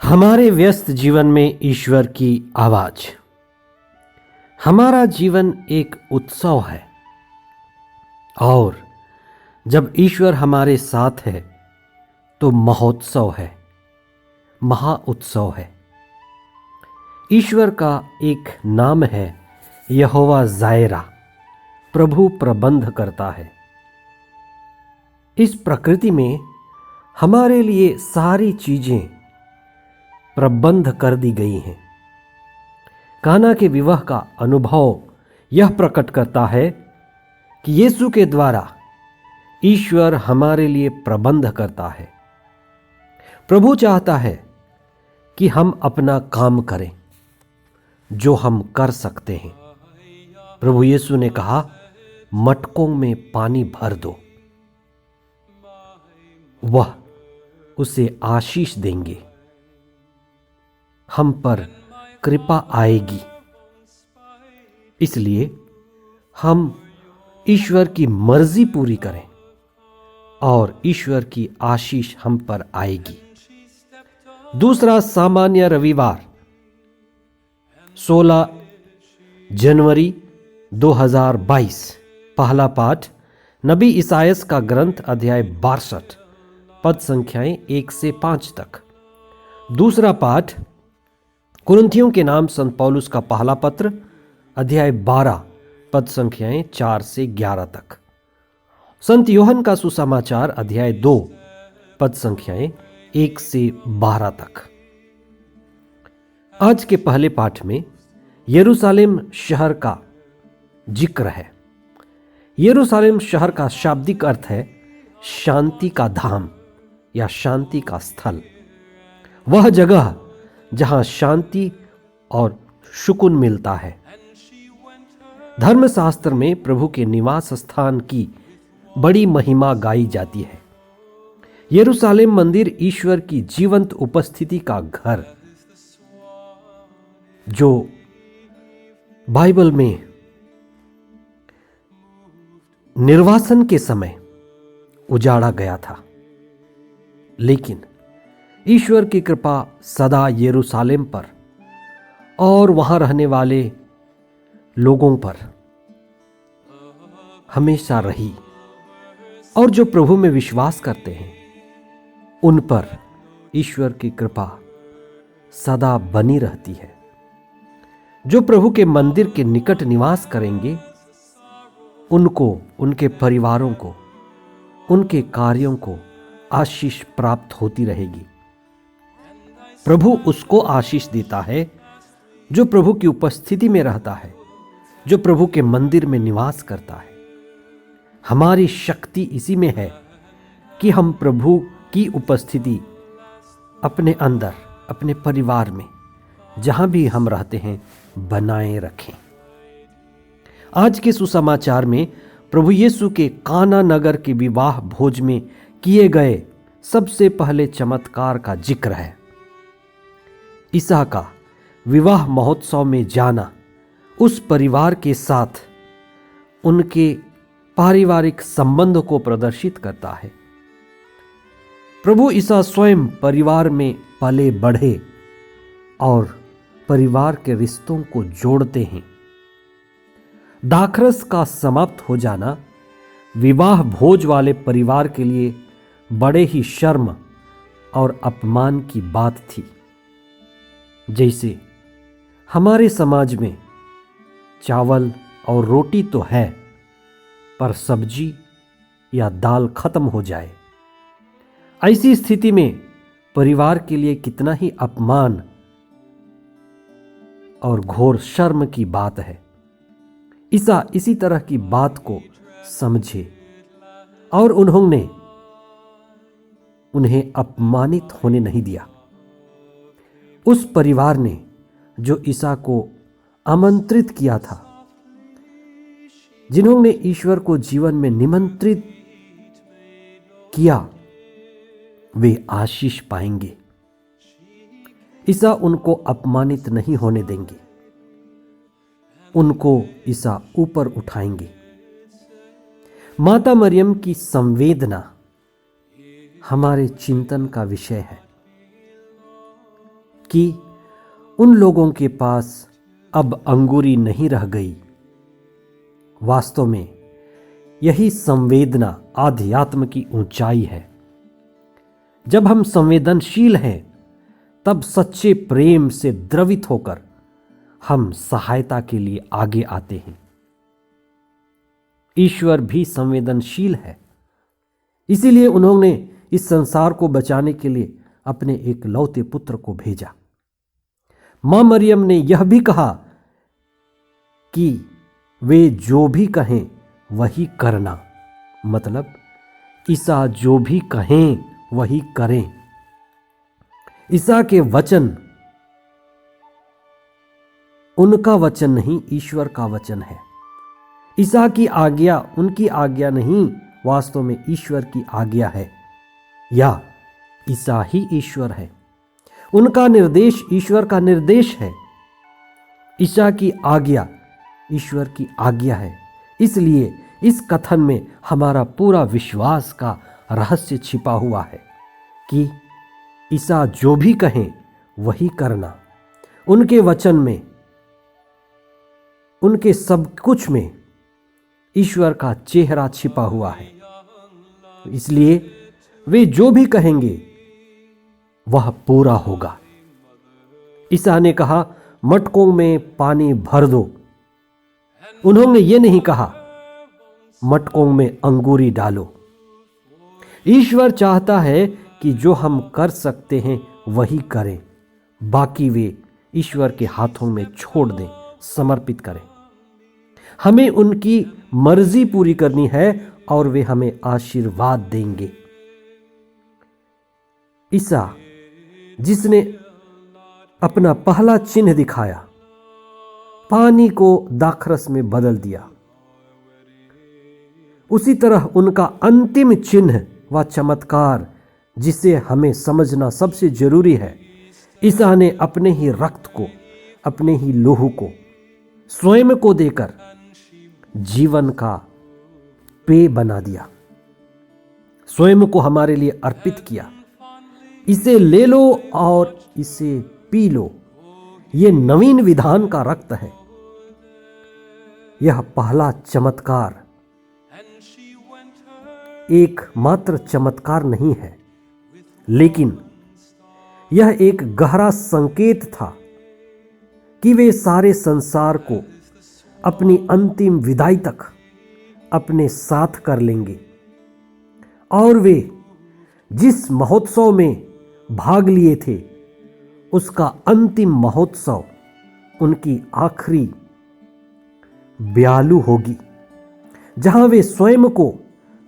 हमारे व्यस्त जीवन में ईश्वर की आवाज। हमारा जीवन एक उत्सव है और जब ईश्वर हमारे साथ है तो महोत्सव है, महाउत्सव है। ईश्वर का एक नाम है यहोवा जायरा, प्रभु प्रबंध करता है। इस प्रकृति में हमारे लिए सारी चीजें प्रबंध कर दी गई हैं। काना के विवाह का अनुभव यह प्रकट करता है कि यीशु के द्वारा ईश्वर हमारे लिए प्रबंध करता है। प्रभु चाहता है कि हम अपना काम करें जो हम कर सकते हैं। प्रभु यीशु ने कहा, मटकों में पानी भर दो, वह उसे आशीष देंगे, हम पर कृपा आएगी। इसलिए हम ईश्वर की मर्जी पूरी करें और ईश्वर की आशीष हम पर आएगी। दूसरा सामान्य रविवार 16 जनवरी 2022। पहला पाठ नबी इसायास का ग्रंथ अध्याय 62 पद संख्याएं 1 से 5 तक। दूसरा पाठ कुरिन्थियों के नाम संत पौलुस का पहला पत्र अध्याय 12 पद संख्याएं 4 से 11 तक। संत योहन का सुसमाचार अध्याय 2 पद संख्याएं 1 से 12 तक। आज के पहले पाठ में यरूशलेम शहर का जिक्र है। यरूशलेम शहर का शाब्दिक अर्थ है शांति का धाम या शांति का स्थल, वह जगह जहां शांति और सुकून मिलता है। धर्मशास्त्र में प्रभु के निवास स्थान की बड़ी महिमा गाई जाती है। यरूशलेम मंदिर ईश्वर की जीवंत उपस्थिति का घर, जो बाइबल में निर्वासन के समय उजाड़ा गया था, लेकिन ईश्वर की कृपा सदा यरूशलेम पर और वहां रहने वाले लोगों पर हमेशा रही, और जो प्रभु में विश्वास करते हैं उन पर ईश्वर की कृपा सदा बनी रहती है। जो प्रभु के मंदिर के निकट निवास करेंगे उनको, उनके परिवारों को, उनके कार्यों को आशीष प्राप्त होती रहेगी। प्रभु उसको आशीष देता है जो प्रभु की उपस्थिति में रहता है, जो प्रभु के मंदिर में निवास करता है। हमारी शक्ति इसी में है कि हम प्रभु की उपस्थिति अपने अंदर, अपने परिवार में, जहां भी हम रहते हैं, बनाए रखें। आज के सुसमाचार में प्रभु यीशु के काना नगर के विवाह भोज में किए गए सबसे पहले चमत्कार का जिक्र है। ईसा का विवाह महोत्सव में जाना उस परिवार के साथ उनके पारिवारिक संबंध को प्रदर्शित करता है। प्रभु ईसा स्वयं परिवार में पले बढ़े और परिवार के रिश्तों को जोड़ते हैं। दाखरस का समाप्त हो जाना विवाह भोज वाले परिवार के लिए बड़े ही शर्म और अपमान की बात थी। जैसे हमारे समाज में चावल और रोटी तो है, पर सब्जी या दाल खत्म हो जाए, ऐसी स्थिति में परिवार के लिए कितना ही अपमान और घोर शर्म की बात है। ईसा इसी तरह की बात को समझे और उन्हें अपमानित होने नहीं दिया। उस परिवार ने जो ईसा को आमंत्रित किया था, जिन्होंने ईश्वर को जीवन में निमंत्रित किया, वे आशीष पाएंगे। ईसा उनको अपमानित नहीं होने देंगे, उनको ईसा ऊपर उठाएंगे। माता मरियम की संवेदना हमारे चिंतन का विषय है। कि उन लोगों के पास अब अंगूरी नहीं रह गई। वास्तव में यही संवेदना आध्यात्म की ऊंचाई है। जब हम संवेदनशील हैं तब सच्चे प्रेम से द्रवित होकर हम सहायता के लिए आगे आते हैं। ईश्वर भी संवेदनशील है, इसीलिए उन्होंने इस संसार को बचाने के लिए अपने एकलौते पुत्र को भेजा। मां मरियम ने यह भी कहा कि वे जो भी कहें वही करना, मतलब ईसा जो भी कहें वही करें। ईसा के वचन उनका वचन नहीं, ईश्वर का वचन है। ईसा की आज्ञा उनकी आज्ञा नहीं, वास्तव में ईश्वर की आज्ञा है, या ईसा ही ईश्वर है। उनका निर्देश ईश्वर का निर्देश है। ईसा की आज्ञा ईश्वर की आज्ञा है। इसलिए इस कथन में हमारा पूरा विश्वास का रहस्य छिपा हुआ है कि ईसा जो भी कहें वही करना। उनके वचन में, उनके सब कुछ में ईश्वर का चेहरा छिपा हुआ है। इसलिए वे जो भी कहेंगे वह पूरा होगा। ईसा ने कहा, मटकों में पानी भर दो। उन्होंने ये नहीं कहा मटकों में अंगूरी डालो। ईश्वर चाहता है कि जो हम कर सकते हैं वही करें, बाकी वे ईश्वर के हाथों में छोड़ दें, समर्पित करें। हमें उनकी मर्जी पूरी करनी है और वे हमें आशीर्वाद देंगे। ईसा जिसने अपना पहला चिन्ह दिखाया, पानी को दाखरस में बदल दिया, उसी तरह उनका अंतिम चिन्ह व चमत्कार जिसे हमें समझना सबसे जरूरी है, ईसा ने अपने ही रक्त को, अपने ही लोहू को, स्वयं को देकर जीवन का पेय बना दिया, स्वयं को हमारे लिए अर्पित किया। इसे ले लो और इसे पी लो, ये नवीन विधान का रक्त है। यह पहला चमत्कार एक मात्र चमत्कार नहीं है, लेकिन यह एक गहरा संकेत था कि वे सारे संसार को अपनी अंतिम विदाई तक अपने साथ कर लेंगे और वे जिस महोत्सव में भाग लिए थे उसका अंतिम महोत्सव उनकी आखिरी ब्यालू होगी, जहां वे स्वयं को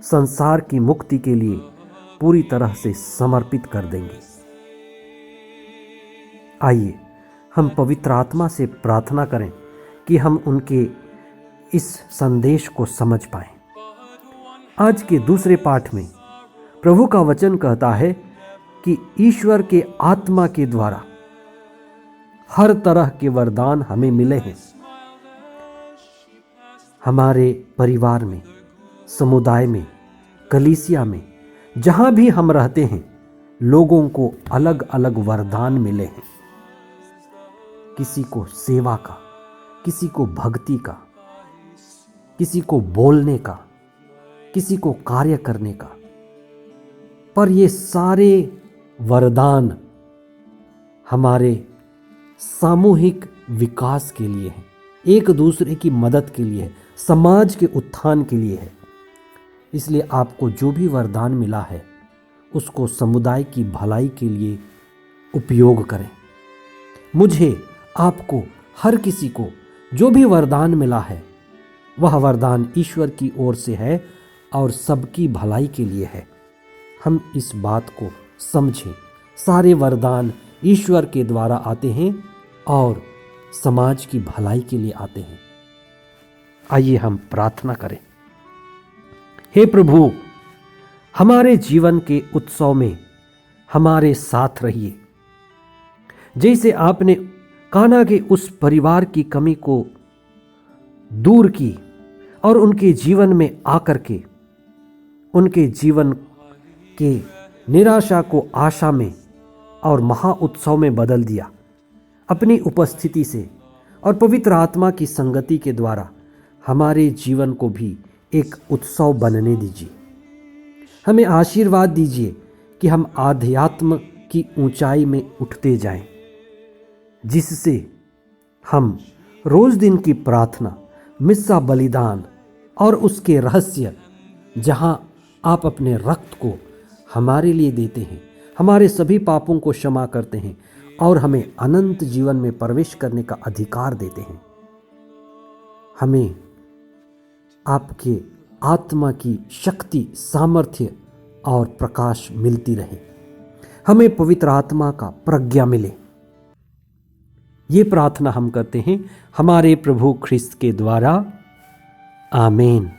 संसार की मुक्ति के लिए पूरी तरह से समर्पित कर देंगे। आइए हम पवित्र आत्मा से प्रार्थना करें कि हम उनके इस संदेश को समझ पाएं। आज के दूसरे पाठ में प्रभु का वचन कहता है कि ईश्वर के आत्मा के द्वारा हर तरह के वरदान हमें मिले हैं। हमारे परिवार में, समुदाय में, कलीसिया में, जहां भी हम रहते हैं, लोगों को अलग अलग वरदान मिले हैं। किसी को सेवा का, किसी को भक्ति का, किसी को बोलने का, किसी को कार्य करने का, पर ये सारे वरदान हमारे सामूहिक विकास के लिए है, एक दूसरे की मदद के लिए है, समाज के उत्थान के लिए है। इसलिए आपको जो भी वरदान मिला है उसको समुदाय की भलाई के लिए उपयोग करें। मुझे, आपको, हर किसी को जो भी वरदान मिला है वह वरदान ईश्वर की ओर से है और सबकी भलाई के लिए है। हम इस बात को समझें। सारे वरदान ईश्वर के द्वारा आते हैं और समाज की भलाई के लिए आते हैं। आइए हम प्रार्थना करें। हे प्रभु, हमारे जीवन के उत्सव में हमारे साथ रहिए। जैसे आपने काना के उस परिवार की कमी को दूर की और उनके जीवन में आकर के उनके जीवन के निराशा को आशा में और महा उत्सव में बदल दिया। अपनी उपस्थिति से और पवित्र आत्मा की संगति के द्वारा हमारे जीवन को भी एक उत्सव बनने दीजिए। हमें आशीर्वाद दीजिए कि हम आध्यात्म की ऊंचाई में उठते जाएं, जिससे हम रोज दिन की प्रार्थना, मिस्सा बलिदान और उसके रहस्य, जहां आप अपने रक्त को हमारे लिए देते हैं, हमारे सभी पापों को क्षमा करते हैं और हमें अनंत जीवन में प्रवेश करने का अधिकार देते हैं, हमें आपके आत्मा की शक्ति, सामर्थ्य और प्रकाश मिलती रहे। हमें पवित्र आत्मा का प्रज्ञा मिले। ये प्रार्थना हम करते हैं हमारे प्रभु ख्रिस्त के द्वारा। आमीन।